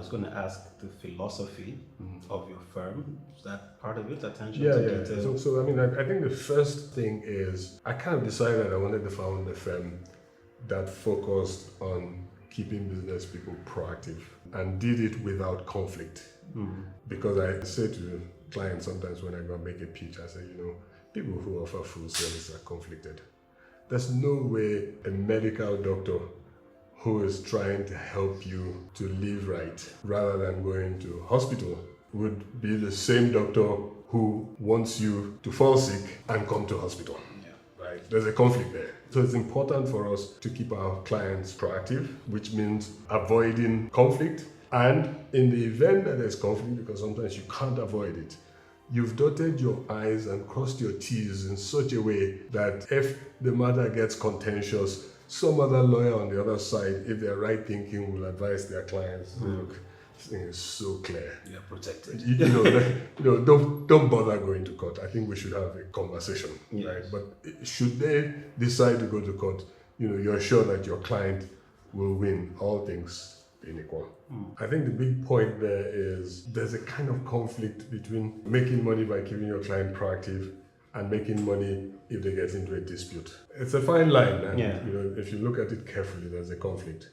was going to ask the philosophy of your firm. Is that part of it? Attention Yeah, to yeah. detail? So I mean, I think the first thing is I kind of decided I wanted to found a firm that focused on keeping business people proactive and did it without conflict. Because I say to clients sometimes when I go make a pitch, I say, people who offer full service are conflicted. There's no way a medical doctor who is trying to help you to live right rather than going to hospital would be the same doctor who wants you to fall sick and come to hospital. Right? There's a conflict there. So it's important for us to keep our clients proactive, which means avoiding conflict. And in the event that there's conflict, because sometimes you can't avoid it, you've dotted your I's and crossed your T's in such a way that if the matter gets contentious, some other lawyer on the other side, if they're right thinking, will advise their clients, look, this thing is so clear. You're protected. Don't bother going to court. I think we should have a conversation, right? But should they decide to go to court, you're sure that your client will win, all things being equal. I think the big point there is there's a kind of conflict between making money by keeping your client proactive and making money if they get into a dispute. It's a fine line, and if you look at it carefully, there's a conflict.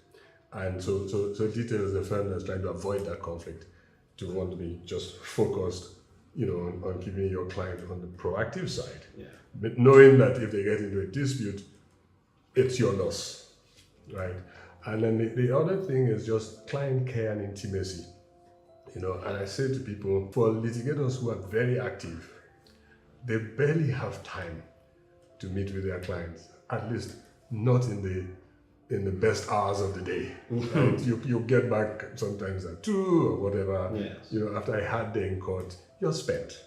And so Detail is the firm that's trying to avoid that conflict, to want to be just focused, on keeping your client on the proactive side. But knowing that if they get into a dispute, it's your loss, right? And then the other thing is just client care and intimacy. And I say to people, for litigators who are very active, they barely have time to meet with their clients, at least not in the best hours of the day. Right? You get back sometimes at 2 or whatever. After a hard day in court, you're spent,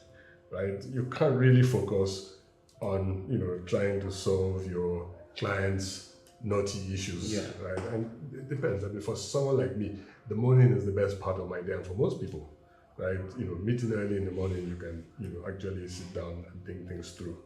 right? You can't really focus on trying to solve your clients' naughty issues, right? And it depends. I mean, for someone like me, the morning is the best part of my day, and for most people, right? Meeting early in the morning, you can, actually sit down and think things through.